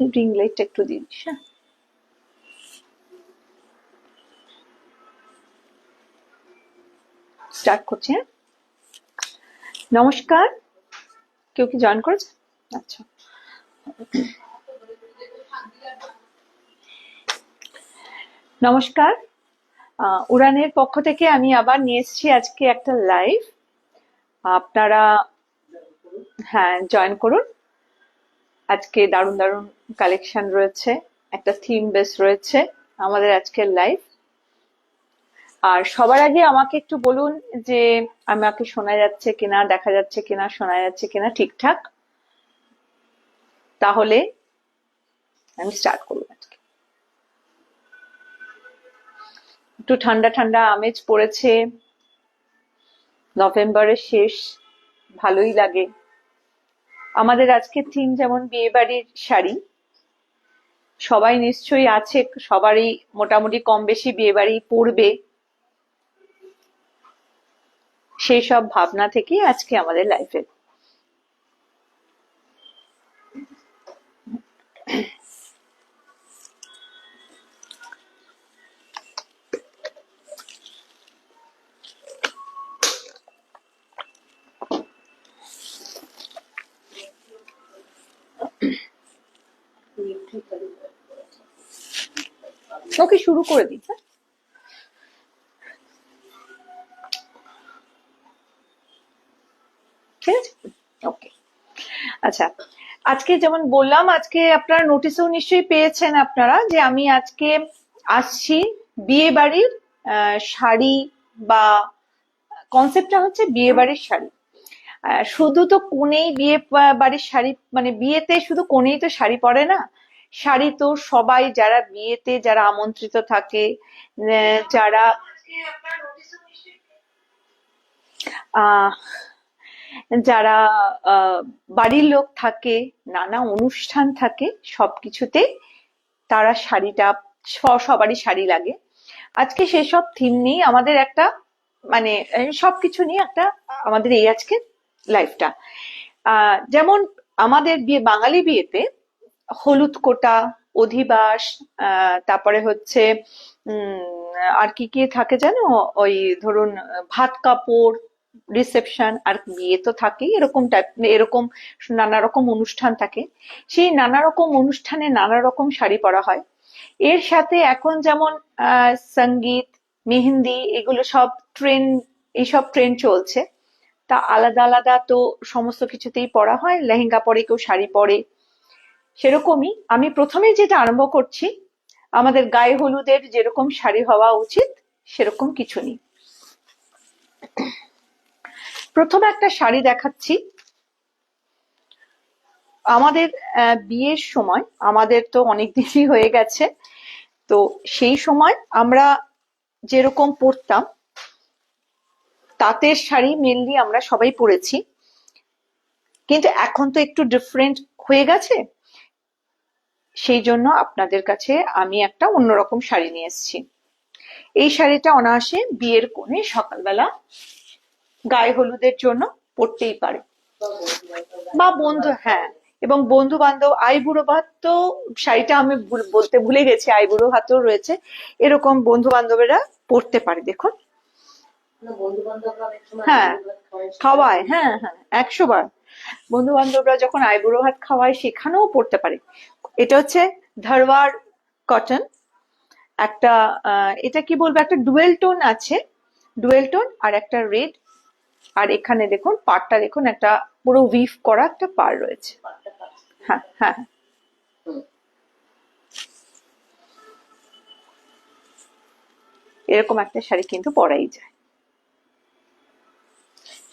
Ring লাইটটা একটু দিয়ে দিস। হ্যাঁ, স্টার্ট করছি। হ্যাঁ, নমস্কার। কেউ কি জয়েন করেছে? আচ্ছা, নমস্কার। উড়ানের পক্ষ থেকে আমি আবার নিয়ে এসেছি আজকে একটা লাইভ। আপনারা হ্যাঁ জয়েন করুন। আজকে দারুণ দারুণ কালেকশন রয়েছে, একটা থিম বেস রয়েছে আমাদের আজকের লাইভ। আর সবার আগে আমাকে একটু বলুন যে আমাকে শোনা যাচ্ছে কিনা, দেখা যাচ্ছে কিনা, শোনা যাচ্ছে কিনা ঠিকঠাক, তাহলে আমি স্টার্ট করবো আজকে। একটু ঠান্ডা ঠান্ডা আমেজ পড়েছে, নভেম্বরের শেষ, ভালোই লাগে। আমাদের আজকের থিম যেমন বিয়ে বাড়ির শাড়ি, সবাই নিশ্চয়ই আছে, সবারই মোটামুটি কম বেশি বিয়ে বাড়ি পড়বে, সেই সব ভাবনা থেকেই আজকে আমাদের লাইফে। ওকে, শুরু করে দিই। হ্যাঁ, ঠিক আছে, ওকে। আচ্ছা, আজকে যেমন বললাম, আজকে আপনারা নোটিশও নিশ্চয়ই পেয়েছেন আপনারা যে আমি আজকে আসছি বিয়ে বাড়ির শাড়ি, বা কনসেপ্টটা হচ্ছে বিয়ে বাড়ির শাড়ি। শুধু তো কনেই বিয়ে বাড়ির শাড়ি, মানে বিয়েতে শুধু কনেই তো শাড়ি পরে না, শাড়ি তো সবাই যারা বিয়েতে যারা আমন্ত্রিত থাকে, যারা আহ যারা বাড়ির লোক থাকে, নানা অনুষ্ঠান থাকে, সবকিছুতে তারা শাড়িটা, সবারই শাড়ি লাগে। আজকে সেসব থিম নিয়ে আমাদের একটা, মানে সবকিছু নিয়ে একটা আমাদের এই আজকে লাইফটা। যেমন আমাদের বিয়ে, বাঙালি বিয়েতে হলুদ কোটা, অধিবাস, তারপরে হচ্ছে আর কি কি থাকে জানো, ওই ধরুন ভাত কাপড়, রিসেপশন, আর বিয়ে তো থাকেই, এরকম টাইপ, এরকম নানা রকম অনুষ্ঠান থাকে। সেই নানা রকম অনুষ্ঠানে নানা রকম শাড়ি পরা হয়। এর সাথে এখন যেমন সঙ্গীত, মেহেন্দি, এগুলো সব ট্রেন্ড, এইসব ট্রেন্ড চলছে। তা আলাদা আলাদা তো সমস্ত কিছুতেই পরা হয়, লেহেঙ্গা পরে, কেউ শাড়ি পরে। সেরকমই আমি প্রথমে যেটা আরম্ভ করছি, আমাদের গায়ে হলুদের যেরকম শাড়ি হওয়া উচিত সেরকম কিছু নেই। প্রথমে একটা শাড়ি দেখাচ্ছি। আমাদের বিয়ের সময়, আমাদের তো অনেক দিনই হয়ে গেছে, তো সেই সময় আমরা যেরকম পরতাম, তাঁতের শাড়ি মেনলি আমরা সবাই পরেছি, কিন্তু এখন তো একটু ডিফারেন্ট হয়ে গেছে। সেই জন্য আপনাদের কাছে আমি একটা অন্যরকম শাড়ি নিয়ে এসেছি। এই শাড়িটা অনায়াসে বিয়ের কোণে সকালবেলা গায়ে হলুদের জন্য পরতেই পারে, বা বন্ধু, হ্যাঁ, এবং বন্ধু বান্ধব, আইবুড়ো ভাত তো, শাড়িটা আমি বলতে ভুলে গেছি, আইবুড়ো ভাতও রয়েছে, এরকম বন্ধু বান্ধবেরা পরতে পারে। দেখুন, হ্যাঁ খাওয়ায়, হ্যাঁ হ্যাঁ, 100 বার বন্ধু বান্ধবরা যখন আইবুড়ো ভাত খাওয়ায় সেখানেও পড়তে পারে। এটা হচ্ছে ধারওয়াড় কটন, একটা এটা কি বলবো, একটা ডুয়েল টোন আছে, ডুয়েল টোন আর একটা রেড। আর এখানে দেখুন পাড়টা, দেখুন একটা পুরো উইভ করা একটা পাড় রয়েছে। হ্যাঁ হ্যাঁ, এরকম একটা শাড়ি কিন্তু পরাই যায়।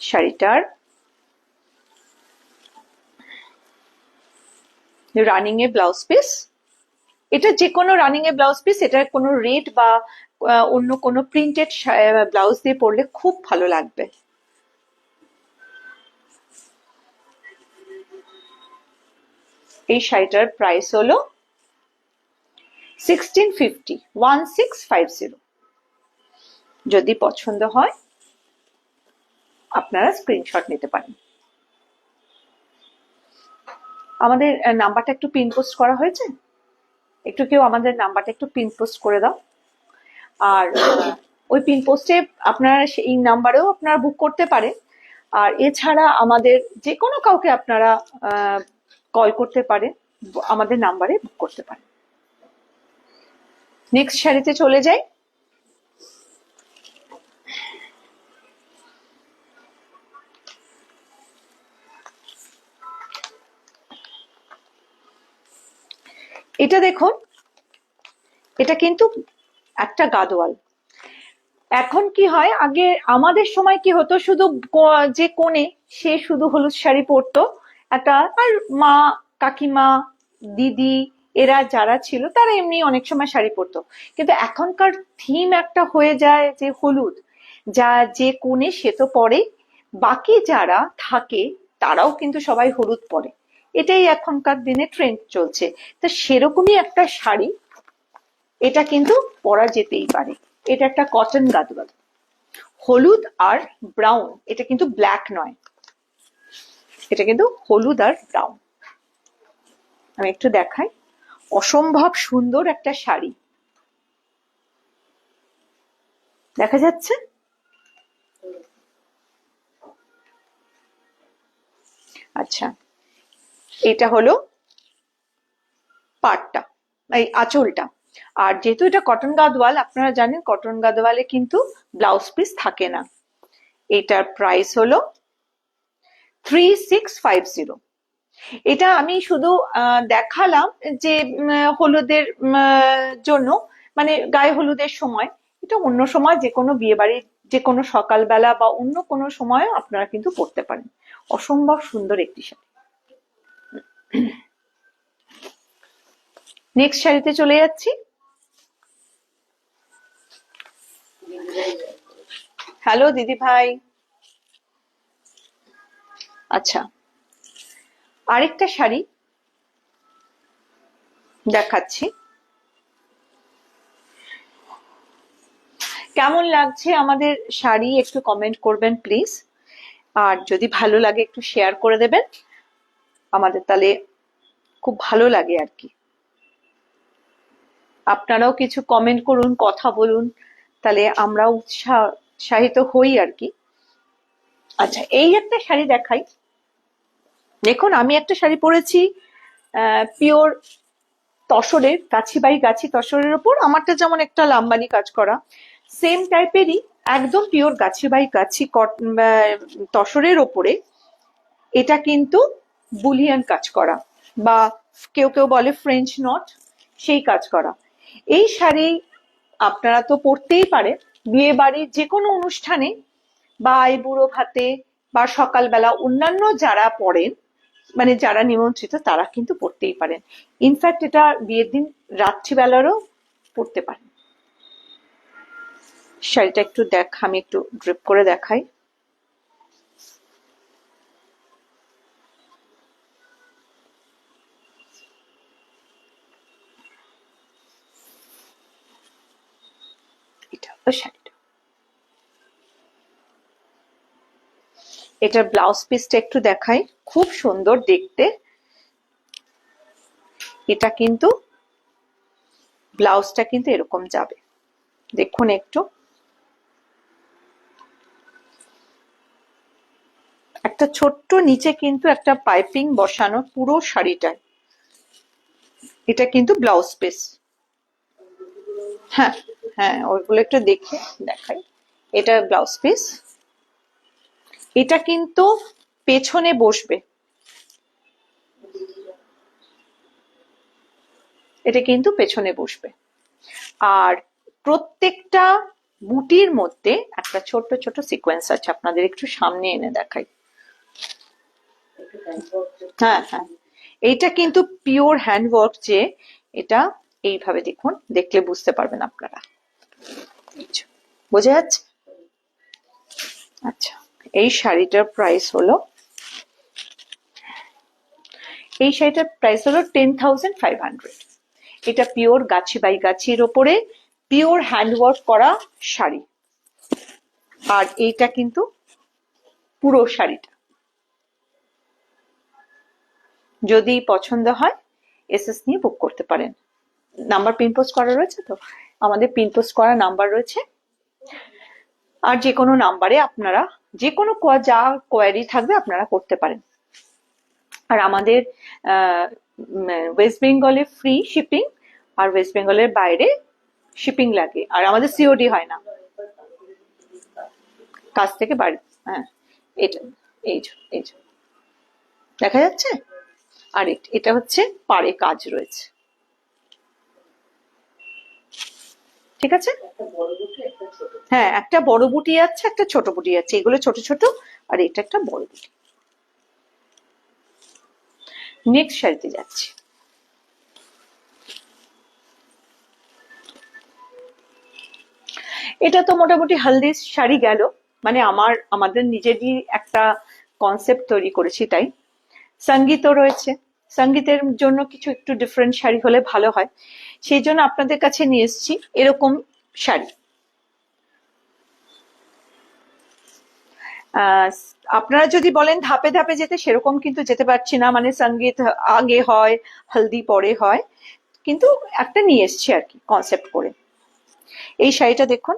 শাড়িটার রানিং এ ব্লাউজ পিস, এটা যে কোনো রানিং এ ব্লাউজ পিস, এটার কোনো রেড বা অন্য কোনো প্রিন্টেড ব্লাউজ দিয়ে পরলে খুব ভালো লাগবে। এই শাড়িটার প্রাইস হলো 1650, 1650। যদি পছন্দ হয় আপনারা স্ক্রিনশট নিতে পারেন। আমাদের নাম্বারটা একটু পিন পোস্ট করা হয়েছে, একটু কেউ আমাদের নাম্বারটা একটু পিন পোস্ট করে দাও। আর ওই পিন পোস্টে আপনারা এই নাম্বারেও আপনারা বুক করতে পারেন। আর এছাড়া আমাদের যে কোনো কাউকে আপনারা কল করতে পারেন, আমাদের নাম্বারে বুক করতে পারেন। নেক্সট শাড়িতে চলে যাই। এটা দেখুন, এটা কিন্তু একটা গাদোয়াল। এখন কি হয়, আগে আমাদের সময় কি হতো, শুধু যে কোণে সে শুধু হলুদ শাড়ি পরতো একটা, আর মা কাকিমা দিদি এরা যারা ছিল তারা এমনি অনেক সময় শাড়ি পরতো। কিন্তু এখনকার থিম একটা হয়ে যায় যে হলুদ, যা যে কোণে সে তো পরে, বাকি যারা থাকে তারাও কিন্তু সবাই হলুদ পরে। এটাই এখনকার দিনে ট্রেন্ড চলছে। তো সেরকমই একটা শাড়ি, এটা কিন্তু পরা যেতেই পারে। এটা একটা কটন গাদোয়াল, হলুদ আর ব্রাউন, এটা কিন্তু ব্ল্যাক নয়, এটা কিন্তু হলুদ আর ব্রাউন। আমি একটু দেখাই, অসম্ভব সুন্দর একটা শাড়ি, দেখা যাচ্ছে। আচ্ছা, এটা হলো পাটটা, এই আঁচলটা। আর যেহেতু এটা কটন গাদোয়াল, আপনারা জানেন কটন গাদোয়ালে কিন্তু ব্লাউজ পিস থাকে না। এটার প্রাইস হলো 3650। এটা আমি শুধু দেখালাম যে হলুদের জন্য, মানে গায়ে হলুদের সময়। এটা অন্য সময় যে কোনো বিয়ে বাড়ির যে কোনো সকালবেলা বা অন্য কোনো সময় আপনারা কিন্তু পরতে পারেন। অসম্ভব সুন্দর একটি শাড়ি। নেক্সট শাড়িতে চলে যাচ্ছি। হ্যালো দিদি ভাই। আচ্ছা, আরেকটা শাড়ি দেখাচ্ছি। কেমন লাগছে আমাদের শাড়ি একটু কমেন্ট করবেন প্লিজ। আর যদি ভালো লাগে একটু শেয়ার করে দেবেন, আমাদের তাহলে খুব ভালো লাগে আর কি। আপনারাও কিছু কমেন্ট করুন, কথা বলুন, তাহলে আমরাও উৎসাহিত হই আর কি। আচ্ছা, এই একটা শাড়ি দেখাই। দেখুন, আমি একটা শাড়ি পরেছি পিওর তসরের, গাছি বাই গাছি তসরের ওপর। আমারটা যেমন একটা লাম্বানি কাজ করা, সেম টাইপেরই একদম পিওর গাছি বাই গাছি তসরের ওপরে এটা কিন্তু বুলিয়ান কাজ করা, বা কেউ কেউ বলে ফ্রেঞ্চ নট, সেই কাজ করা। এই শাড়ি আপনারা তো পরতেই পারেন বিয়ে বাড়ির যে কোনো অনুষ্ঠানে, বা আইবুড়ো ভাতে, বা সকালবেলা অন্যান্য যারা পড়েন, মানে যারা নিমন্ত্রিত তারা কিন্তু পড়তেই পারেন। ইনফ্যাক্ট এটা বিয়ের দিন রাত্রিবেলারও পড়তে পারেন। শাড়িটা একটু আমি একটু ড্রিপ করে দেখাই। এটা হলো শাড়িটা। এটার ব্লাউজ পিসটা একটু দেখাই, খুব সুন্দর দেখতে। এটা কিন্তু ব্লাউজটা কিন্তু এরকম যাবে, দেখুন একটু। একটা ছোট্ট নিচে কিন্তু একটা পাইপিং বসানো পুরো শাড়িটায়। এটা কিন্তু ব্লাউজ পিস। হ্যাঁ হ্যাঁ, ওইগুলো একটু দেখে দেখাই। এটা ব্লাউজ পিস। এটা কিন্তু পেছনে বসবে, এটা কিন্তু পেছনে বসবে। আর প্রত্যেকটা বুটির মধ্যে একটা ছোট্ট ছোট সিকোয়েন্স আছে, আপনাদের একটু সামনে এনে দেখাই। হ্যাঁ হ্যাঁ, এইটা কিন্তু পিওর হ্যান্ডওয়ার্ক, যে এটা এইভাবে দেখুন, দেখলে বুঝতে পারবেন আপনারা। বোঝা যাচ্ছে? আচ্ছা, এই শাড়িটার প্রাইস হলো, এই শাড়িটার প্রাইস হলো 10,500। এটা পিওর গাছি বাই গাছির ওপরে পিওর হ্যান্ডওয়ার্ক করা শাড়ি। আর এইটা কিন্তু পুরো শাড়িটা যদি পছন্দ হয় এসএস নিয়ে বুক করতে পারেন। নাম্বার পিন পোস্ট করা রয়েছে তো, আমাদের পিন পোস্ট করা নাম্বার রয়েছে, আর যে কোনো নাম্বারে আপনারা যে কোনো যা কোয়ারি থাকবে আপনারা করতে পারেন। আর আমাদের ওয়েস্ট বেঙ্গলে ফ্রি শিপিং, আর ওয়েস্ট বেঙ্গলের বাইরে শিপিং লাগে, আর আমাদের সিওডি হয় না, কাছ থেকে বাড়ি। হ্যাঁ, এটা এই এই দেখা যাচ্ছে। আর এটা হচ্ছে পাড়ে কাজ রয়েছে, ঠিক আছে। হ্যাঁ, একটা বড় বুটি আছে, একটা ছোট বুটি আছে, এগুলো ছোট ছোট, আর এটা একটা বড় বুটি। নেক্সট শাড়িতে যাচ্ছি। এটা তো মোটামুটি হলদি শাড়ি গেল, মানে আমাদের নিজেরই একটা কনসেপ্ট তৈরি করেছি, তাই সঙ্গীতও রয়েছে। সঙ্গীতের জন্য কিছু একটু ডিফারেন্ট শাড়ি হলে ভালো হয়, সেই জন্য আপনাদের কাছে নিয়ে এসেছি এরকম শাড়ি। আপনারা যদি বলেন ধাপে ধাপে যেতে, সেরকম কিন্তু যেতে পারছি না, মানে সঙ্গীত আগে হয়, হলদি পরে হয়, কিন্তু একটা নিয়ে এসছি আর কি কনসেপ্ট করে। এই শাড়িটা দেখুন,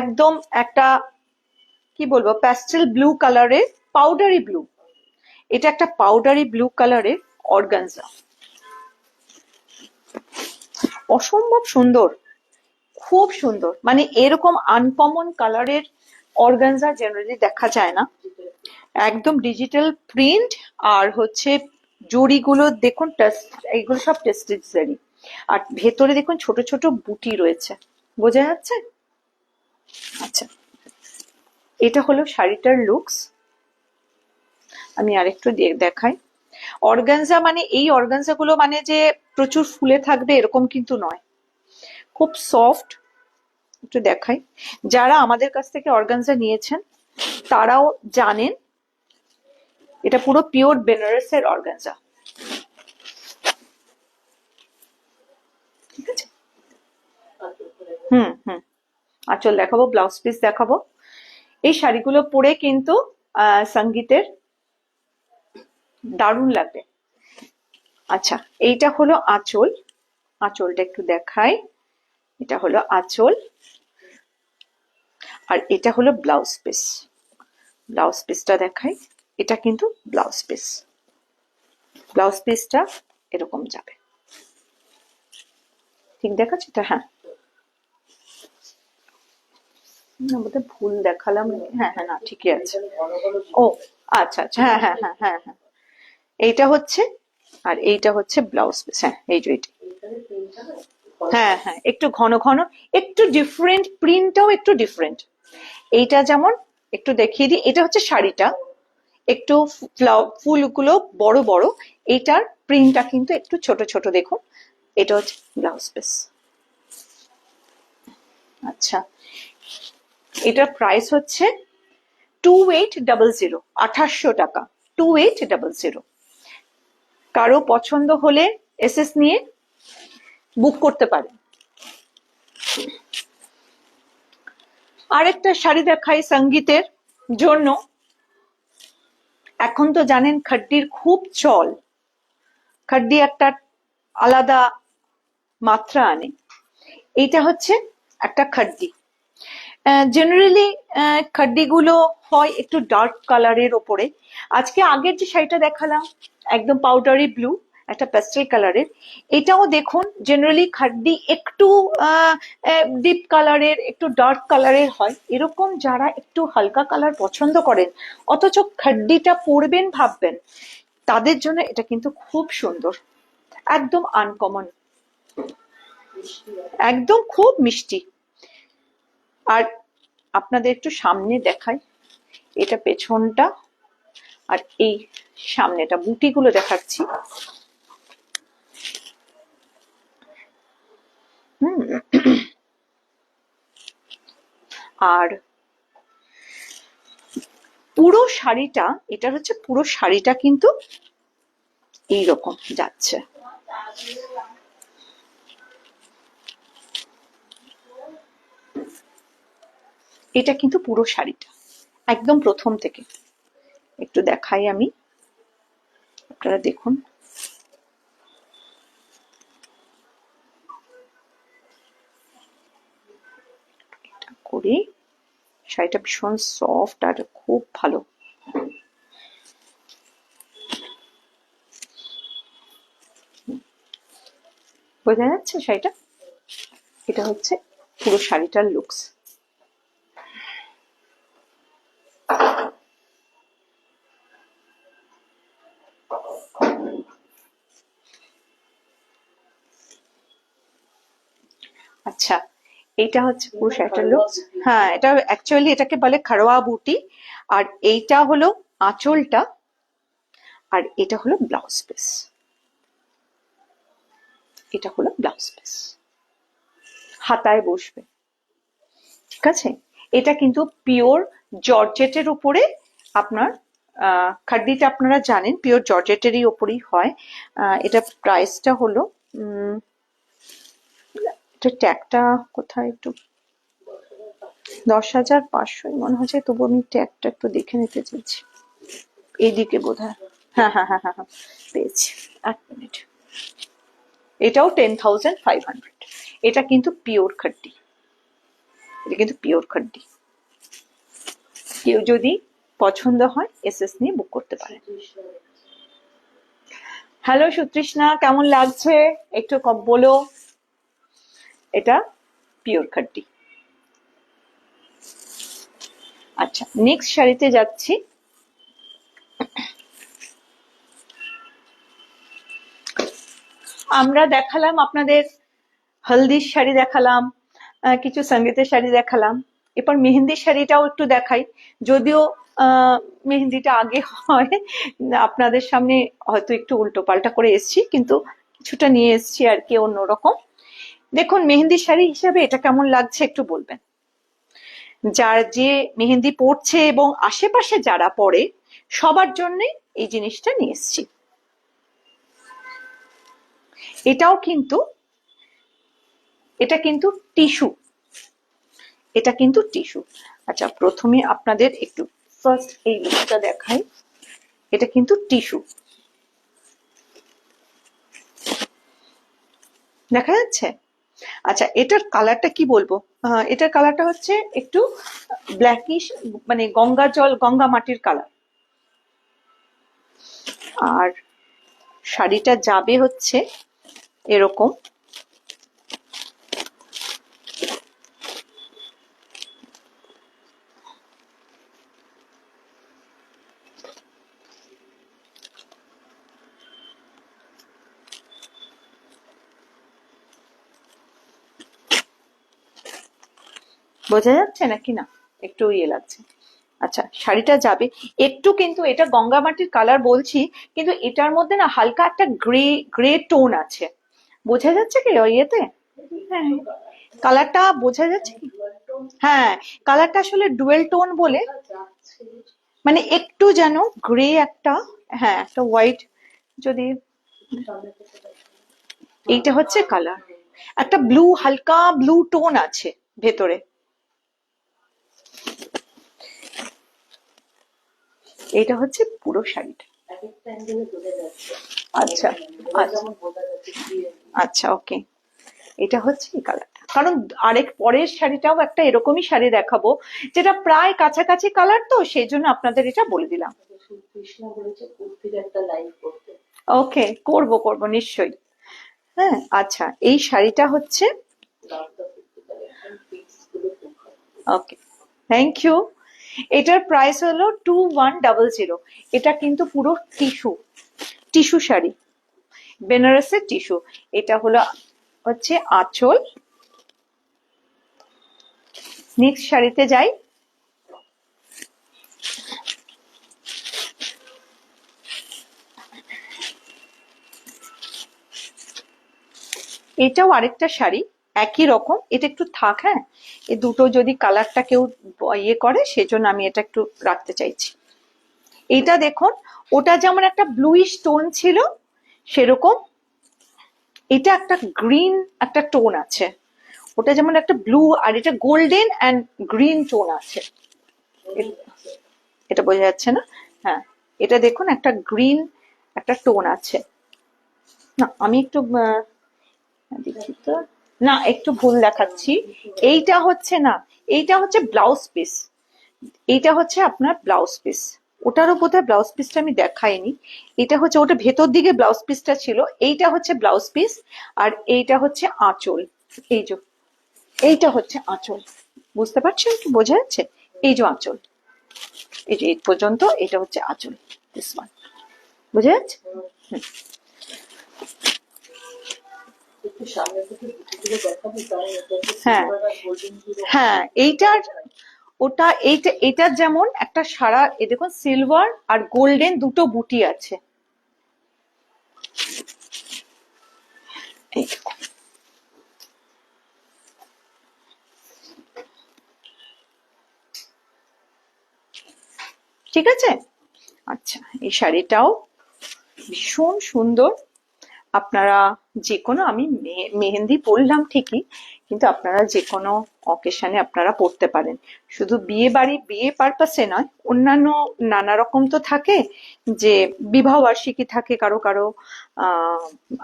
একদম একটা কি বলবো প্যাস্টেল ব্লু কালারের, পাউডারি ব্লু, এটা একটা পাউডারি ব্লু কালারের অর্গানজা, অসম্ভব সুন্দর, খুব সুন্দর, মানে এরকম আনকমন কালারের অর্গানজা জেনারেলি দেখা যায় না। একদম ডিজিটাল প্রিন্ট, আর হচ্ছে জড়িগুলো দেখুন, এইগুলো সব টেস্টেড জারি, আর ভেতরে দেখুন ছোট ছোট বুটি রয়েছে, বোঝা যাচ্ছে। আচ্ছা, এটা হলো শাড়িটার লুকস। আমি আরেকটু দেখাই। অর্গানজা মানে এই অর্গানজা গুলো মানে যে প্রচুর ফুলে থাকবে এরকম কিন্তু নয়, খুব সফট। একটু দেখাই, যারা আমাদের কাছ থেকে অর্গানজা নিয়েছেন তারাও জানেন এটা পুরো পিওর বেনারসের অর্গানজা, ঠিক আছে। হুম হুম আঁচল দেখাবো, ব্লাউজ পিস দেখাবো। এই শাড়িগুলো পরে কিন্তু সঙ্গীতের দারুণ লাগবে। আচ্ছা, এইটা হলো আঁচল, আঁচলটা একটু দেখাই, এটা হলো আঁচল, আর এটা হলো ব্লাউজ পিস। ব্লাউজ পিসটা দেখাই, এটা কিন্তু ব্লাউজ পিস, ব্লাউজ পিসটা এরকম যাবে, ঠিক দেখাচ্ছে তো? হ্যাঁ, আমাদের ভুল দেখালাম, হ্যাঁ হ্যাঁ, না ঠিকই আছে। ও আচ্ছা আচ্ছা, হ্যাঁ হ্যাঁ হ্যাঁ হ্যাঁ হ্যাঁ, এইটা হচ্ছে, আর এইটা হচ্ছে ব্লাউজ পিস। হ্যাঁ, এই যে এইটা, হ্যাঁ হ্যাঁ, একটু ঘন ঘন, একটু ডিফারেন্ট, প্রিন্টটাও একটু ডিফারেন্ট। এইটা যেমন একটু দেখিয়ে দিই, এটা হচ্ছে শাড়িটা, একটু ফুলগুলো বড় বড়, এইটার প্রিন্টটা কিন্তু একটু ছোট ছোট, দেখুন। এটা হচ্ছে ব্লাউজ পিস। আচ্ছা, এটার প্রাইস হচ্ছে 2800, 2800 টাকা, 2800। কারো পছন্দ হলে এসএস নিয়ে বুক করতে পারে। আরেকটা শাড়ি দেখাই সঙ্গীতের জন্য। এখন তো জানেন খাড্ডির খুব চল, খাড্ডি একটা আলাদা মাত্রা আনে। এইটা হচ্ছে একটা খাড্ডি। জেনারেলি খাড্ডিগুলো হয় একটু ডার্ক কালারের ওপরে। আজকে আগের যে শাড়িটা দেখালাম একদম পাউডারি ব্লু, একটা প্যাস্টেল কালারের, এটাও দেখুন জেনারেলি খাড্ডি একটু ডিপ কালারের, একটু ডার্ক কালারের হয়। এরকম যারা একটু হালকা কালার পছন্দ করেন অথচ খাড্ডিটা পরবেন ভাববেন, তাদের জন্য এটা কিন্তু খুব সুন্দর, একদম আনকমন, একদম খুব মিষ্টি। আর আপনাদের একটু সামনে দেখাই, এটা পেছনটা, আর এই সামনেটা, বুটিগুলো দেখাচ্ছি। আর পুরো শাড়িটা, এটা হচ্ছে পুরো শাড়িটা কিন্তু এইরকম যাচ্ছে। এটা কিন্তু পুরো শাড়িটা একদম প্রথম থেকে একটু দেখাই আমি, আপনারা দেখুন। এটা করি, শাড়িটা ভীষণ সফট আর খুব ভালো। বোঝা যাচ্ছে শাড়িটা? এটা হচ্ছে পুরো শাড়িটার লুকস। আচ্ছা, এইটা হচ্ছে পুরো শাড়িটার লুকস। হ্যাঁ, এটা অ্যাকচুয়ালি এটাকে বলে খারোয়া বুটি। আর এইটা হলো আঁচলটা, আর এটা হলো ব্লাউজ পিস। এটা হলো ব্লাউজ পিস, হাতায় বসবে, ঠিক আছে? এটা কিন্তু পিওর জর্জেটের উপরে আপনার খাড্ডিটা আপনারা জানেন পিওর জর্জেটেরই উপরেই হয়। এটা প্রাইসটা হলো এটা ট্যাগটা কোথায় একটু 10,500 মনে হচ্ছে, তবু আমি ট্যাগটা একটু দেখে নিতে চাইছি। এইদিকে বোধহয়, হ্যাঁ হ্যাঁ হ্যাঁ হ্যাঁ হ্যাঁ, পেয়েছি, এক মিনিট। এটাও 10,500। এটা কিন্তু পিওর খাড্ডি, এটা কিন্তু পিওর খাড্ডি। কেউ যদি পছন্দ হয় এসএস নিয়ে বুক করতে পারে। হ্যালো সুতৃষ্ণা, কেমন লাগছে একটু কম বলো। এটা পিওর খাড্ডি। আচ্ছা, নেক্সট শাড়িতে যাচ্ছি। আমরা দেখালাম আপনাদের হলদির শাড়ি দেখালাম, কিছু সঙ্গীতের শাড়ি দেখালাম, এরপর মেহেন্দির শাড়িটাও একটু দেখাই। যদিও মেহেন্দিটা আগে হয়, আপনাদের সামনে হয়তো একটু উল্টো পাল্টা করে এসছি, কিন্তু কিছুটা নিয়ে এসছি আর কি অন্যরকম। দেখুন মেহেন্দির শাড়ি হিসাবে এটা কেমন লাগছে একটু বলবেন। যার যে মেহেন্দি পড়ছে এবং আশেপাশে যারা পড়ে সবার জন্য এই জিনিসটা নিয়ে এসছি। এটাও কিন্তু, এটা কিন্তু টিস্যু, এটা কিন্তু টিস্যু। আচ্ছা, প্রথমে আপনাদের একটু ফার্স্ট এই লুকটা দেখাই। এটা কিন্তু টিস্যু, দেখা যাচ্ছে? আচ্ছা, এটার কালারটা কি বলবো, এটার কালারটা হচ্ছে একটু ব্ল্যাকিশ, মানে গঙ্গা জল, গঙ্গা মাটির কালার। আর শাড়িটা যাবে হচ্ছে এরকম, বোঝা যাচ্ছে নাকি না? একটু ইয়ে লাগছে। আচ্ছা, শাড়িটা যাবে একটু, কিন্তু এটা গঙ্গা মাটির কালার বলছি, কিন্তু এটার মধ্যে না হালকা একটা গ্রে গ্রে টোন আছে। বোঝা যাচ্ছে কি ওই ইয়েতে? হ্যাঁ, কালারটা বোঝা যাচ্ছে কি? হ্যাঁ, কালারটা আসলে ডুয়েল টোন বলে, মানে একটু যেন গ্রে একটা, হ্যাঁ একটা হোয়াইট, যদি এইটা হচ্ছে কালার, একটা ব্লু, হালকা ব্লু টোন আছে ভেতরে। এটা হচ্ছে পুরো শাড়িটা। আচ্ছা আচ্ছা আচ্ছা, ওকে। এটা হচ্ছে এই কালারটা, কারণ আরেক পরের শাড়িটাও একটা এরকমই শাড়ি দেখাবো যেটা প্রায় কাছাকাছি কালার, তো সেই জন্য আপনাদের এটা বলে দিলাম। ওকে, করব করব নিশ্চয়ই। হ্যাঁ, আচ্ছা, এই শাড়িটা হচ্ছে, ওকে, থ্যাংক ইউ। এটার প্রাইস হলো 2100। এটা কিন্তু পুরো টিস্যু, টিস্যু শাড়ি, বেনারসের টিস্যু। এটা হলো হচ্ছে আঁচল। নেক্সট শাড়িতে যাই। এটাও আরেকটা শাড়ি, একই রকম। এটা একটু থাক, হ্যাঁ, এই দুটো যদি কালারটা কেউ ইয়ে করে সেজন্য আমি এটা একটু রাখতে চাইছি। এইটা দেখুন, ওটা যেমন একটা ব্লুইশ টোন ছিল সেরকম এটা একটা গ্রিন একটা টোন আছে, ওটা যেমন একটা ব্লু আর এটা গোল্ডেন অ্যান্ড গ্রিন টোন আছে। এটা বোঝা যাচ্ছে না? হ্যাঁ, এটা দেখুন একটা গ্রিন একটা টোন আছে। না আমি একটু দেখি তো, না একটু ভুল দেখাচ্ছি। এইটা হচ্ছে না, এইটা হচ্ছে ব্লাউজ পিস, এইটা হচ্ছে আপনার ব্লাউজ পিস। ওটারও বোধহয় ব্লাউজ পিসটা আমি দেখাইনি। এটা হচ্ছে ওটা ভেতর দিকে ব্লাউজ পিসটা ছিল, এইটা হচ্ছে ব্লাউজ পিস আর এইটা হচ্ছে আঁচল। এই যে এইটা হচ্ছে আঁচল, বুঝতে পারছেন কি? বোঝা যাচ্ছে? এই যে আঁচল, এই যে এই পর্যন্ত এটা হচ্ছে আঁচল, দিস ওয়ান, বোঝা যাচ্ছে? হ্যাঁ হ্যাঁ, এইটার ওটা এইটা এটার যেমন একটা সারা এ দেখুন সিলভার আর গোল্ডেন দুটো বুটি আছে। এই দেখুন, ঠিক আছে? আচ্ছা, এই শাড়িটাও ভীষণ সুন্দর। আপনারা যে কোনো, আমি মেহেন্দি পরলাম ঠিকই, কিন্তু আপনারা যে কোনো অকেশনে আপনারা পরতে পারেন। শুধু বিয়ে বাড়ি বিয়ে পারপাসে নয়, অন্যান্য নানা রকম তো থাকে, যে বিবাহ বার্ষিকী থাকে কারো কারো,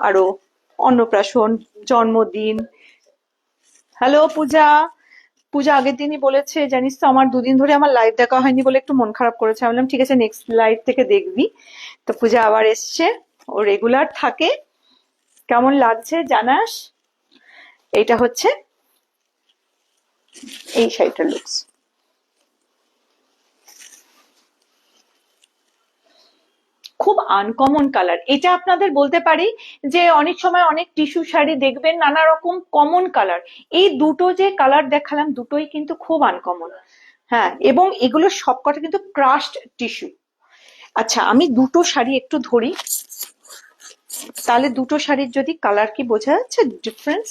আরো অন্নপ্রাশন, জন্মদিন। হ্যালো পূজা, পূজা আগের দিনই বলেছে জানিস তো, আমার দুদিন ধরে আমার লাইভ দেখা হয়নি বলে একটু মন খারাপ করেছে। আমি বললাম ঠিক আছে নেক্সট লাইভ থেকে দেখবি। তো পূজা আবার এসছে, ও রেগুলার থাকে। কেমন লাগছে জানাস? এইটা হচ্ছে এই শাড়িটার লুকস। খুব আনকমন কালার। এটা আপনাদের বলতে পারি যে অনেক সময় অনেক টিস্যু শাড়ি দেখবেন নানা রকম কমন কালার, এই দুটো যে কালার দেখালাম দুটোই কিন্তু খুব আনকমন। হ্যাঁ, এবং এগুলো সবকটা কিন্তু ক্রাশড টিস্যু। আচ্ছা, আমি দুটো শাড়ি একটু ধরি, তাহলে দুটো শাড়ির যদি কালার কি বোঝা যাচ্ছে ডিফারেন্স?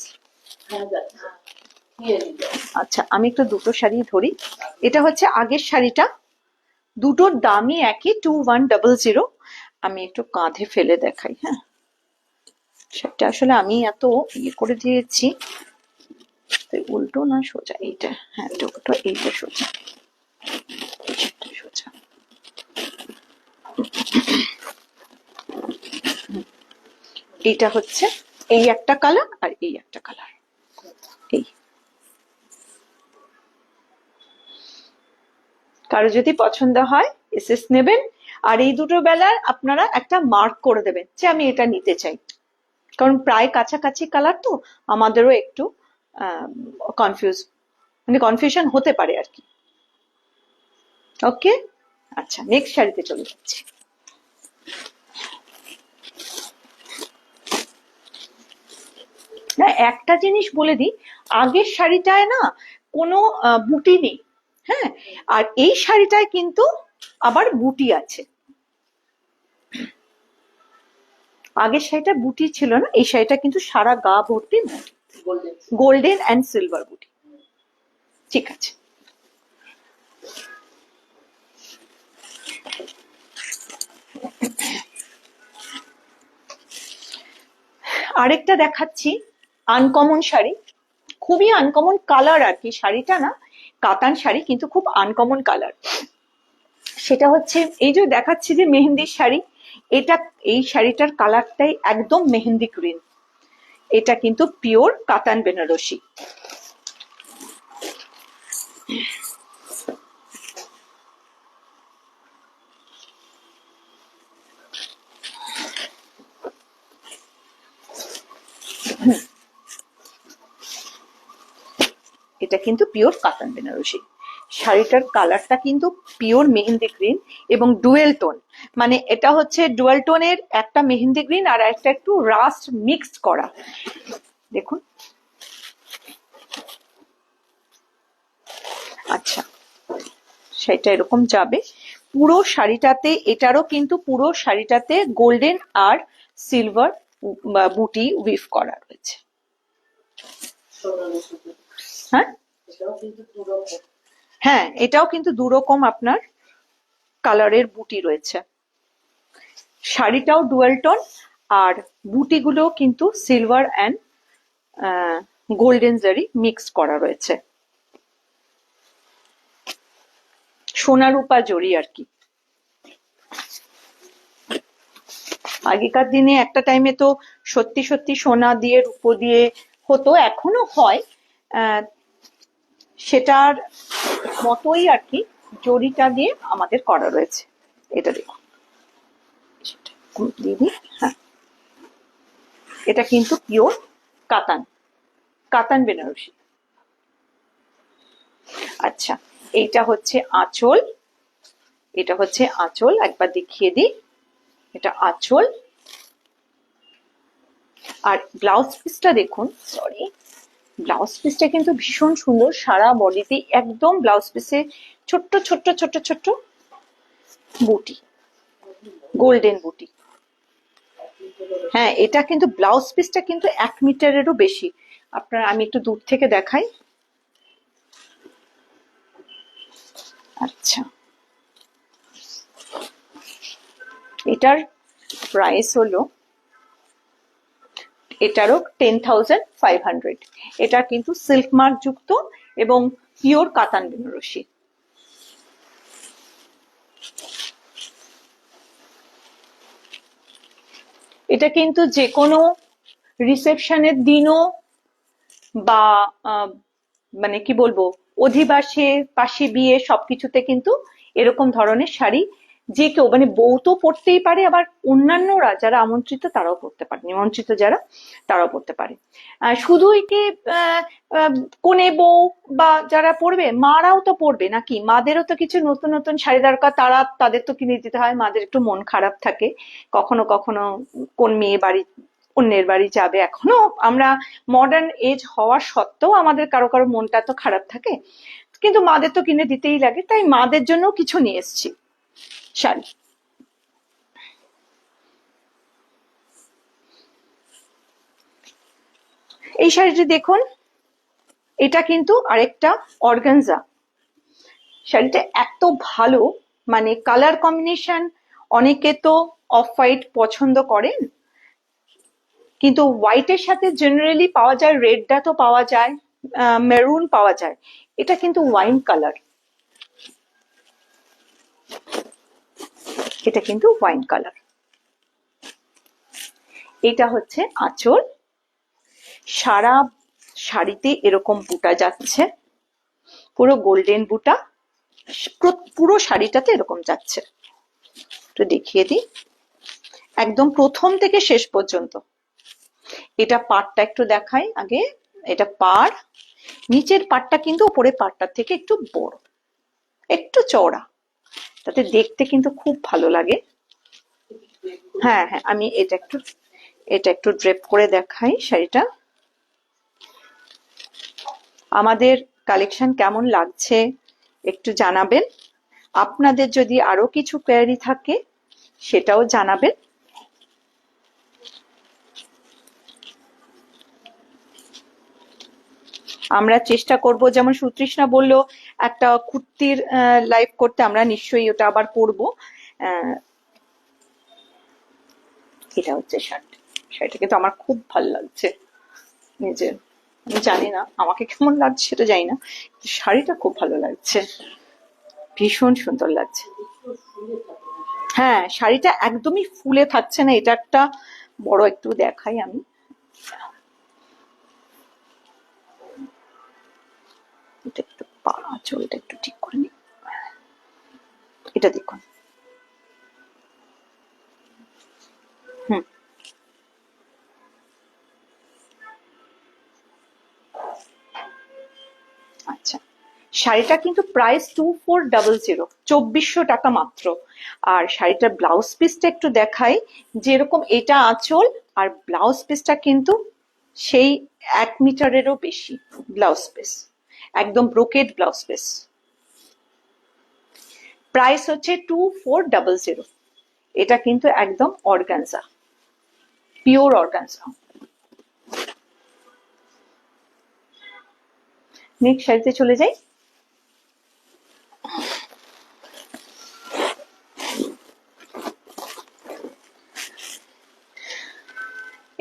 আচ্ছা, আমি একটু দুটো শাড়ি ধরি। এটা হচ্ছে আগের শাড়িটা, দুটোর দামই একই 2100। আমি একটু কাঁধে ফেলে দেখাই। হ্যাঁ, সেটা আসলে আমি এত ইয়ে করে দিয়েছি, উল্টো না সোজা, এইটা হ্যাঁ দুটো, এইটা সোজা, সোজা। এইটা হচ্ছে এই একটা কালার আর এই একটা কালার। এই কারো যদি পছন্দ হয় এসএস নেবেন, আর এই দুটো বেলার আপনারা একটা মার্ক করে দেবেন যে আমি এটা নিতে চাই, কারণ প্রায় কাছাকাছি কালার তো আমাদেরও একটু কনফিউশন হতে পারে আর কি। ওকে, আচ্ছা নেক্সট শাড়িতে চলে যাচ্ছি। না, একটা জিনিস বলে দিই, আগের শাড়িটায় না কোনো বুটি নেই, হ্যাঁ, আর এই শাড়িটায় কিন্তু আবার বুটি আছে। আগের শাড়িটা বুটি ছিল না, এই শাড়িটা কিন্তু সারা গা ভর্তি বুটি, গোল্ডেন অ্যান্ড সিলভার বুটি। ঠিক আছে, আরেকটা দেখাচ্ছি আনকমন শাড়ি, খুবই আনকমন কালার আর কি। শাড়িটা না কাতান শাড়ি, কিন্তু খুব আনকমন কালার। সেটা হচ্ছে এই যে দেখাচ্ছি যে মেহেন্দির শাড়ি, এটা এই শাড়িটার কালারটাই একদম মেহেন্দি গ্রিন। এটা কিন্তু পিওর কাতান বেনারসি। এটা কিন্তু পিওর কাতান বেনারসি। শাড়িটার কালারটা কিন্তু পিওর মেহেন্দি গ্রিন এবং ডুয়েল টোন, মানে এটা হচ্ছে ডুয়েল টোনের একটা মেহেন্দি গ্রিন আর একটা একটু রাস্ট মিক্সড করা। দেখুন, আচ্ছা সেটা এরকম যাবে পুরো শাড়িটাতে। এটারও কিন্তু পুরো শাড়িটাতে গোল্ডেন আর সিলভার বুটি উইভ করা রয়েছে। হ্যাঁ হ্যাঁ, এটাও কিন্তু দুরকম আপনার কালারের বুটি রয়েছে। শাড়িটাও ডুয়াল টোন আর বুটিগুলো কিন্তু সিলভার অ্যান্ড গোল্ডেন জারি মিক্স করা রয়েছে, সোনা রূপা জরি আর কি। আগেকার দিনে একটা টাইমে তো সত্যি সত্যি সোনা দিয়ে রূপো দিয়ে হতো, এখনো হয়, সেটার মতোই আর কি জরিটা দিয়ে আমাদের করা রয়েছে। এটা দেখুন, দিদি, হ্যাঁ, এটা কিন্তু পিওর কাতান, কাতান বেনারসি। আচ্ছা, এইটা হচ্ছে আঁচল, এটা হচ্ছে আঁচল, একবার দেখিয়ে দিই, এটা আঁচল। আর ব্লাউজ পিসটা দেখুন, সরি, ব্লাউজ পিসটা কিন্তু ভীষণ সুন্দর, সারা বডিতে একদম ব্লাউজ পিসে ছোট্ট ছোট্ট ছোট্ট ছোট্ট বুটি, গোল্ডেন বুটি। হ্যাঁ, এটা কিন্তু ব্লাউজ পিসটা কিন্তু 1 মিটারেরও বেশি। আপনার আমি একটু দূর থেকে দেখাই। আচ্ছা, এটার প্রাইস হলো, এটারও 10,500। এটা কিন্তু সিল্ক মার্ক যুক্ত এবং পিওর কাতান বেনারসি। এটা কিন্তু যে কোনো রিসেপশনের দিনও বা মানে কি বলবো, অধিবাসে, পাশে বিয়ে, সবকিছুতে কিন্তু এরকম ধরনের শাড়ি যে কেউ, মানে বউ তো পরতেই পারে, আবার অন্যান্যরা যারা আমন্ত্রিত তারাও পরতে পারে, নিমন্ত্রিত যারা তারাও পরতে পারে। শুধু একে কনে বউ বা যারা পরবে, মারাও তো পরবে নাকি, মাদেরও তো কিছু নতুন নতুন শাড়ি দরকার, তারা তাদের তো কিনে দিতে হয়, মাদের একটু মন খারাপ থাকে কখনো কখনো, কোন মেয়ে বাড়ি অন্যের বাড়ি যাবে, এখনো আমরা মডার্ন এজ হওয়া সত্ত্বেও আমাদের কারো কারো মনটা তো খারাপ থাকে, কিন্তু মাদের তো কিনে দিতেই লাগে, তাই মাদের জন্য কিছু নিয়ে এসেছি শাড়ি। এই শাড়িটি দেখুন, এটা কিন্তু আরেকটা অর্গানজা। শাড়িটা এত ভালো, মানে কালার কম্বিনেশন, অনেকে তো অফ হোয়াইট পছন্দ করেন, কিন্তু হোয়াইটের সাথে জেনারেলি পাওয়া যায়, রেডটা তো পাওয়া যায়, মেরুন পাওয়া যায়, এটা কিন্তু ওয়াইন কালার, এটা কিন্তু ওয়াইন কালার। এটা হচ্ছে আঁচল, সারা শাড়িতে এরকম বুটা যাচ্ছে, পুরো গোল্ডেন বুটা, পুরো শাড়িটাতে এরকম যাচ্ছে। একটু দেখিয়ে দিই একদম প্রথম থেকে শেষ পর্যন্ত। এটা পাড়টা একটু দেখাই আগে, এটা পাড়, নিচের পাড়টা কিন্তু উপরের পাড়টার থেকে একটু বড়, একটু চওড়া, তাতে দেখতে কিন্তু খুব ভালো লাগে। হ্যাঁ হ্যাঁ, আমি এটা একটু ড্রেপ করে দেখাই শাড়িটা। আমাদের কালেকশন কেমন লাগছে একটু জানাবেন, আপনাদের যদি আরো কিছু কোয়েরি থাকে সেটাও জানাবেন। আমরা চেষ্টা করব, যেমন সুতৃষ্ণা বললো একটা কুর্তির লাইভ করতে, আমরা নিশ্চয়ই ওটা আবার করব। এটা হচ্ছে শার্ট, শাড়িটা কিন্তু আমার খুব ভালো লাগছে নিজের, আমি জানি না আমাকে কেমন লাগছে সেটা জানি না, শাড়িটা খুব ভালো লাগছে, ভীষণ সুন্দর লাগছে। হ্যাঁ, শাড়িটা একদমই ফুলে থাকছে না, এটা একটা বড়, একটু দেখাই আমি, এটা একটু আঁচলটা একটু ঠিক করে নি, এটা দেখুন, হুম, আচ্ছা, শাড়িটা কিন্তু প্রাইস 2400, 2400 টাকা মাত্র। আর শাড়িটার ব্লাউজ পিসটা একটু দেখাই, যেরকম এটা আঁচল, আর ব্লাউজ পিসটা কিন্তু সেই 1 মিটারেরও বেশি ব্লাউজ পিস, একদম ব্রোকেড ব্লাউজ পিস। প্রাইস হচ্ছে 2400। এটা কিন্তু একদম অর্গানজা, পিওর অর্গানজা। নেক্সট শাড়িতে চলে যাই।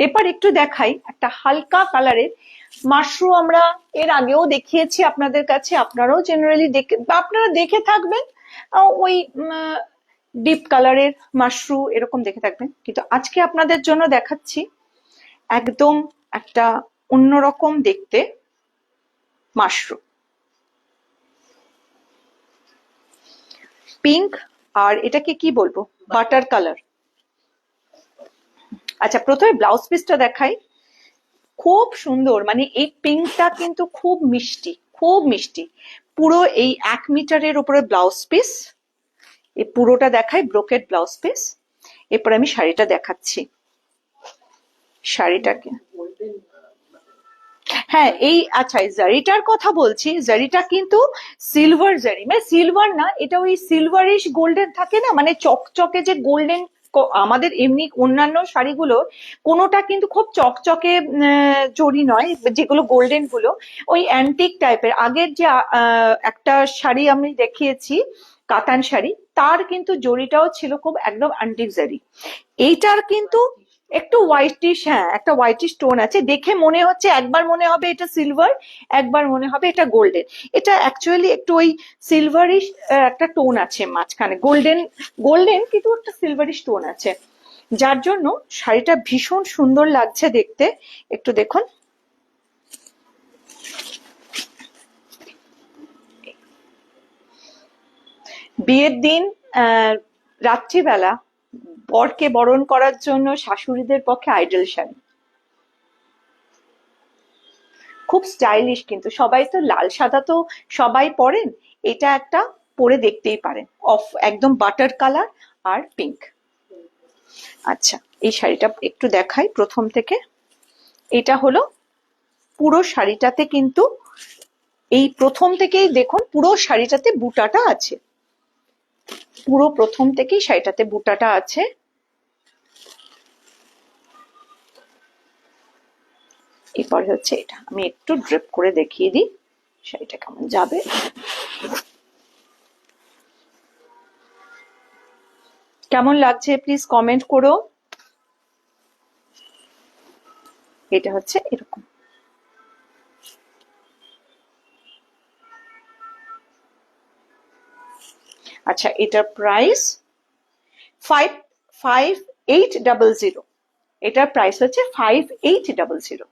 এবার একটু দেখাই একটা হালকা কালারের মাশরু। আমরা এর আগেও দেখিয়েছি আপনাদের কাছে, আপনারাও জেনারেলি দেখে বা আপনারা দেখে থাকবেন ওই ডিপ কালারের মাশরু এরকম দেখে থাকবেন, কিন্তু আজকে আপনাদের জন্য দেখাচ্ছি একদম একটা অন্যরকম দেখতে মাশরু, পিঙ্ক। আর এটাকে কি বলবো, বাটার কালার। আচ্ছা, প্রথমে ব্লাউজ পিসটা দেখাই, খুব সুন্দর, মানে এই পিঙ্কটা কিন্তু খুব মিষ্টি, খুব মিষ্টি। পুরো এই 1 মিটারের উপরে ব্লাউজ পিস, এই পুরোটা দেখাই ব্রোকেট ব্লাউজ পিস। এরপর আমি শাড়িটা দেখাচ্ছি, শাড়িটাকে, হ্যাঁ এই আচ্ছা এই জারিটার কথা বলছি। জারিটা কিন্তু সিলভার জারি, মানে সিলভার না, এটা ওই সিলভারিশ গোল্ডেন থাকে না, মানে চকচকে যে গোল্ডেন। আমাদের এমনি অন্যান্য শাড়িগুলো কোনোটা কিন্তু খুব চকচকে জরি নয়, যেগুলো গোল্ডেন গুলো ওই অ্যান্টিক টাইপের। আগের যে একটা শাড়ি আমি দেখিয়েছি কাতান শাড়ি, তার কিন্তু জরিটাও ছিল খুব একদম অ্যান্টিক জারি। এইটার কিন্তু একটু হোয়াইটিশ, হ্যাঁ একটা হোয়াইটিশ টোন আছে, দেখে মনে হচ্ছে একবার মনে হবে এটা সিলভার, একবার মনে হবে এটা গোল্ডেন। এটা অ্যাকচুয়ালি একটু ওই সিলভারিশ একটা টোন আছে মাঝখানে, গোল্ডেন গোল্ডেন কিন্তু একটা সিলভারিশ টোন আছে, যার জন্য শাড়িটা ভীষণ সুন্দর লাগছে দেখতে। একটু দেখুন, বিয়ের দিন রাত্রিবেলা বরকে বরণ করার জন্য শাশুড়িদের পক্ষে আইডল শাড়ি, খুব স্টাইলিশ। কিন্তু সবাই তো লাল সাদা তো সবাই পরেন, এটা একটা পরে দেখতেই পারেন, অফ একদম বাটার কালার আর পিঙ্ক। আচ্ছা, এই শাড়িটা একটু দেখাই প্রথম থেকে। এটা হলো পুরো শাড়িটাতে কিন্তু এই প্রথম থেকেই দেখুন পুরো শাড়িটাতে বুটাটা আছে, পুরো প্রথম থেকেই শাড়িটাতে বুটাটা আছে। এরপরে হচ্ছে এটা, আমি একটু ড্রেপ করে দেখিয়ে দিই শাড়িটা কেমন যাবে। কেমন লাগছে প্লিজ কমেন্ট করো। এটা হচ্ছে এরকম, আচ্ছা এটার প্রাইস 5800, এটার প্রাইস হচ্ছে 5800।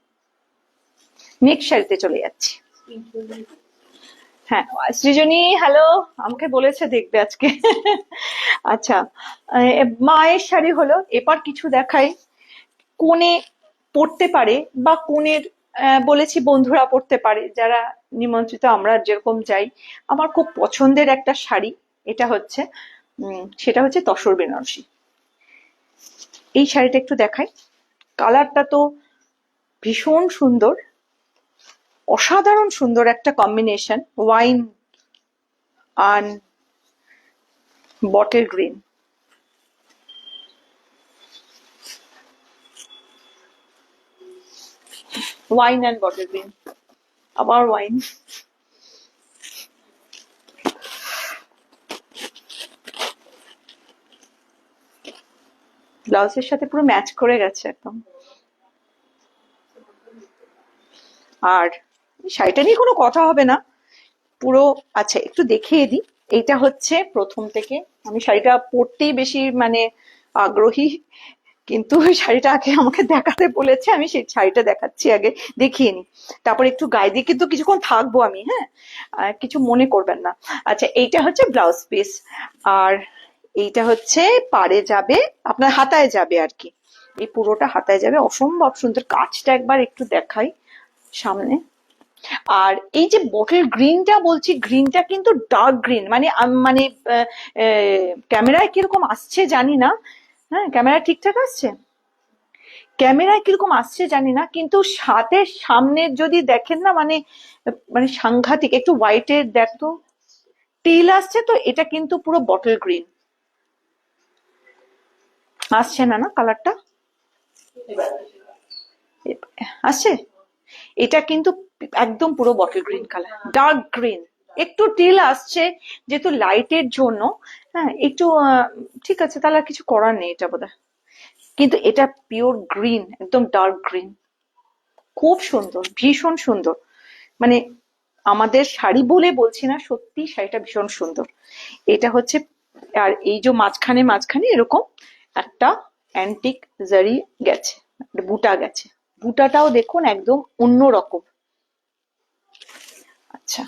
নেক্সট শাড়িতে চলে যাচ্ছি। হ্যাঁ সৃজনী হ্যালো, আমাকে বলেছে দেখবে আজকে। আচ্ছা, মায়ের শাড়ি হলো। এবার কিছু দেখাই, কোণে পড়তে পারে বা কোণের বলেছি বন্ধুরা পড়তে পারে যারা নিমন্ত্রিত, আমরা যেরকম যাই। আমার খুব পছন্দের একটা শাড়ি, এটা হচ্ছে সেটা হচ্ছে তসর বেনারসি। এই শাড়িটা একটু দেখাই, কালারটা তো ভীষণ সুন্দর, অসাধারণ সুন্দর একটা কম্বিনেশন, ওয়াইন আর bottle green. Wine and bottle green, আবার ওয়াইন। ব্লাউজের সাথে পুরো ম্যাচ করে গেছে একদম। আর শাড়িটা নিয়ে কোনো কথা হবে না পুরো। আচ্ছা একটু দেখিয়ে দিই, এইটা হচ্ছে প্রথম থেকে, আমি শাড়িটা পরতেই বেশি মানে আগ্রহী, কিন্তু শাড়িটা আগে আমাকে দেখাতে বলেছে, আমি সেই শাড়িটা দেখাচ্ছি, আগে দেখিয়ে নি, তারপর একটু গায়ে দিয়ে কিন্তু কিছুক্ষণ থাকবো আমি, হ্যাঁ কিছু মনে করবেন না। আচ্ছা এইটা হচ্ছে ব্লাউজ পিস, আর এইটা হচ্ছে পাড়ে যাবে, আপনার হাতায় যাবে আর কি, এই পুরোটা হাতায় যাবে, অসম্ভব সুন্দর। কাজটা একবার একটু দেখাই সামনে। আর এই যে বটল গ্রিনটা বলছি, গ্রিনটা কিন্তু ডার্ক গ্রিন, মানে মানে ক্যামেরায় কিরকম আসছে জানি না, হ্যাঁ ক্যামেরা ঠিকঠাক আসছে, ক্যামেরায় কিরকম আসছে জানি না, কিন্তু সাথে সামনে যদি দেখেন না, মানে মানে সাংঘাতিক। একটু হোয়াইটের দেখতো টিল আসছে, তো এটা কিন্তু পুরো বটল গ্রিন আসছে না, না কালারটা আসছে, এটা কিন্তু একদম পুরো bottle green colour, dark green, একটু টিল আসছে যেহেতু লাইটের জন্য, হ্যাঁ একটু ঠিক আছে, তাহলে আর কিছু করার নেই, এটা বোধহয় কিন্তু এটা পিওর গ্রিন, একদম ডার্ক গ্রিন, খুব সুন্দর, ভীষণ সুন্দর। মানে আমাদের শাড়ি বলে বলছি না, সত্যি শাড়িটা ভীষণ সুন্দর। এটা হচ্ছে, আর এই যে মাঝখানে মাঝখানে এরকম একটা অ্যান্টিক জারি গেছে, বুটা গেছে। বুটাটাও দেখুন একদম অন্যরকম। আচ্ছা,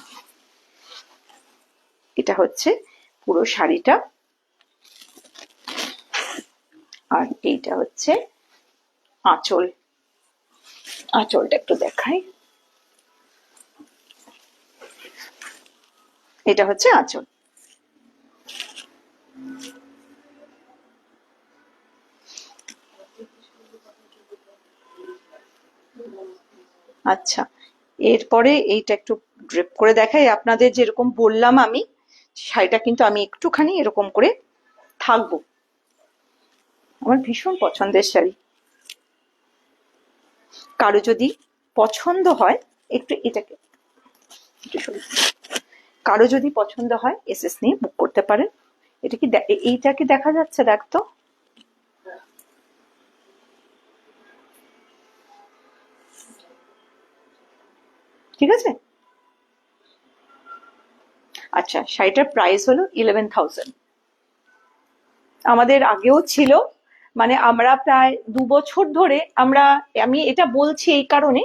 এটা হচ্ছে পুরো শাড়িটা, আর এইটা হচ্ছে আঁচল। আঁচলটা একটু দেখাই, এটা হচ্ছে আঁচল। আচ্ছা, এরপরে এইটা একটু ড্রেপ করে দেখাই আপনাদের। যেরকম বললাম আমি, শাড়িটা কিন্তু আমি একটুখানি এরকম করে থাকবো, আমার ভীষণ পছন্দের শাড়ি। কারো যদি পছন্দ হয়, একটু এটাকে একটু সরিয়ে, কারো যদি পছন্দ হয় এসএস নিয়ে বুক করতে পারেন। এটা কি এইটা কি দেখা যাচ্ছে? দেখ তো, ঠিক আছে। আচ্ছা, শাড়িটার প্রাইস হলো 11,000। আমাদের আগেও ছিল, মানে আমরা প্রায় 2 বছর ধরে আমি এটা বলছি এই কারণে,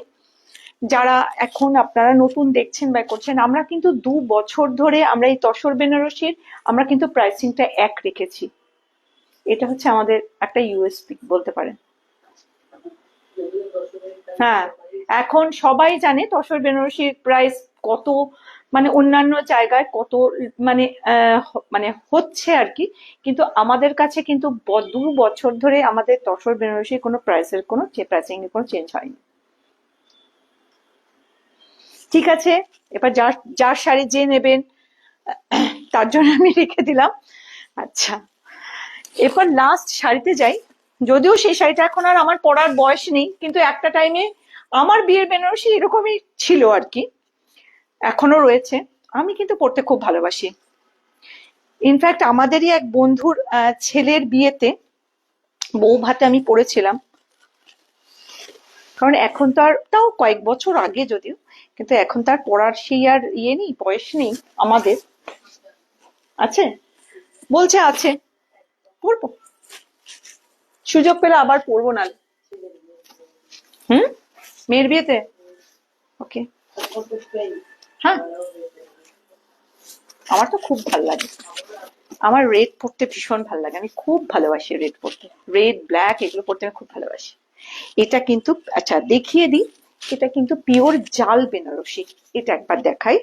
যারা এখন আপনারা নতুন দেখছেন বা করছেন, আমরা কিন্তু 2 বছর ধরে আমরা এই তসর বেনারসির আমরা কিন্তু প্রাইসিংটা এক রেখেছি। এটা হচ্ছে আমাদের একটা ইউএসপি বলতে পারেন। হ্যাঁ, এখন সবাই জানে তসর বেনারসির প্রাইস কত, মানে অন্যান্য জায়গায় কত, মানে মানে হচ্ছে আর কি। কিন্তু আমাদের কাছে কিন্তু 2 বছর ধরে আমাদের তসর বেনারসির কোনো প্রাইসের কোনো প্রাইসিং এর কোনো চেঞ্জ হয়নি। ঠিক আছে, এবার যার যার শাড়ি যে নেবেন তার জন্য আমি রেখে দিলাম। আচ্ছা, এরপর লাস্ট শাড়িতে যাই। যদিও সেই শাড়িটা এখন আর আমার পরার বয়স নেই, কিন্তু একটা টাইমে আমার বিয়ের বেনারসি এরকমই ছিল আর কি, এখনো রয়েছে। আমি কিন্তু পড়তে খুব ভালোবাসি। ইনফ্যাক্ট আমাদেরই এক বন্ধুর ছেলের বিয়েতে বউ ভাতে আমি পড়েছিলাম। কারণ এখন তো আর, তাও কয়েক বছর আগে যদিও, কিন্তু এখন তার পড়ার সেই আর ইয়ে নেই, বয়স নেই আমাদের। আছে, বলছে আছে, পড়বো, সুযোগ পেলে আবার পড়বো না। হুম, মেয়ের বিয়েতে। ওকে, হ্যাঁ, আমার তো খুব ভাল লাগে। আমার রেড পড়তে ভীষণ ভাল লাগে, আমি খুব ভালোবাসি রেড পড়তে। রেড, ব্ল্যাক এগুলো পড়তে আমি খুব ভালোবাসি। এটা কিন্তু, আচ্ছা দেখিয়ে দিই, এটা কিন্তু পিওর জাল বেনারসি। এটা একবার দেখাই,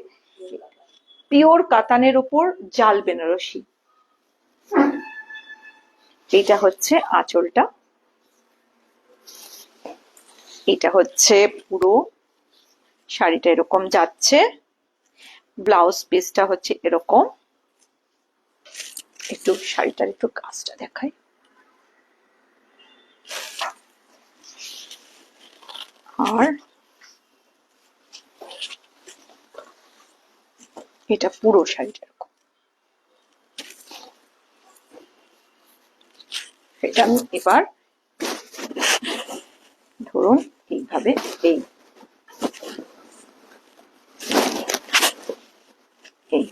পিওর কাতানের ওপর জাল বেনারসি। এটা হচ্ছে আঁচলটা, এটা হচ্ছে পুরো শাড়িটা এরকম যাচ্ছে। ব্লাউজ পিসটা হচ্ছে এরকম। একটু শাড়িটার একটু কাজটা দেখাই। আর এটা পুরো শাড়িটা এরকম। এটা আমি এবার ধরুন এইভাবে, এই এই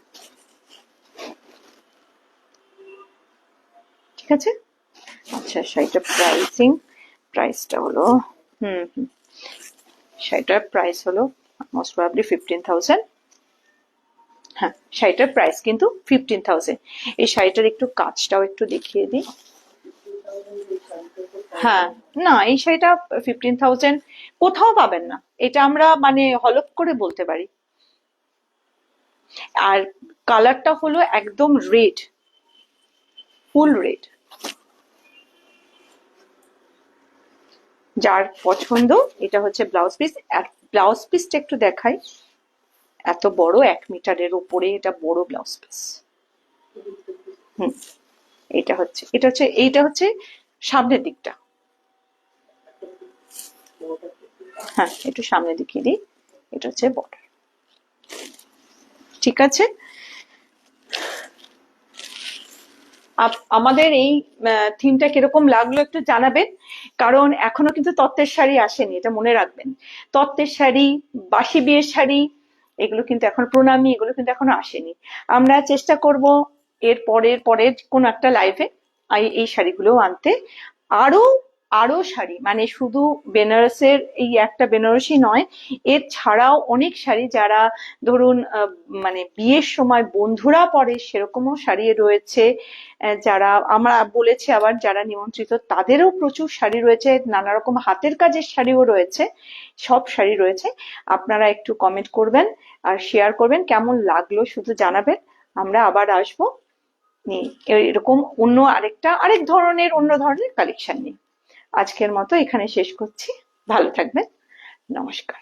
ঠিক আছে। আচ্ছা, শাড়িটার প্রাইসটা হলো, হুম, শাড়িটার প্রাইস হলো মোস্ট প্রবাবলি 15,000। হ্যাঁ, শাড়িটার প্রাইস কিন্তু 15,000। এই শাড়িটার একটু কাজটাও একটু দেখিয়ে দিই। হ্যাঁ, না এই শাড়িটা 15,000 কোথাও পাবেন না, এটা আমরা মানে হলফ করে বলতে পারি। আর কালারটা হলো একদম রেড, ফুল রেড। যার পছন্দ, এটা হচ্ছে ব্লাউজ পিস। আর ব্লাউজ পিসটা একটু দেখাই, এত বড় 1 মিটারের উপরে এটা বড় ব্লাউজ পিস। হুম, এইটা হচ্ছে সামনের দিকটা। হ্যাঁ, একটু সামনে দেখিয়ে দিই, এটা হচ্ছে বর্ডার। ঠিক আছে। আমাদের এই থিমটা কিরকম লাগলো একটু জানাবেন, কারণ এখনো কিন্তু তত্ত্বের শাড়ি আসেনি, এটা মনে রাখবেন। তত্ত্বের শাড়ি, বাসি বিয়ের শাড়ি, এগুলো কিন্তু এখন প্রণামী, এগুলো কিন্তু এখনো আসেনি। আমরা চেষ্টা করব এর পরের পরের কোন একটা লাইভে এই শাড়িগুলো আনতে। আরো আরো শাড়ি, মানে শুধু বেনারসের এই একটা বেনারসি নয়, এর ছাড়াও অনেক শাড়ি যারা ধরুন মানে বিয়ের সময় বন্ধুরা পরে সেরকমও শাড়ি রয়েছে। যারা আমরা বলেছি, আবার যারা নিমন্ত্রিত তাদেরও প্রচুর শাড়ি রয়েছে, নানা রকম হাতের কাজের শাড়িও রয়েছে, সব শাড়ি রয়েছে। আপনারা একটু কমেন্ট করবেন আর শেয়ার করবেন, কেমন লাগলো শুধু জানাবেন। আমরা আবার আসবো এরকম আরেক ধরনের অন্য ধরনের কালেকশন নিয়ে। আজকের মতো এখানে শেষ করছি। ভালো থাকবেন। নমস্কার।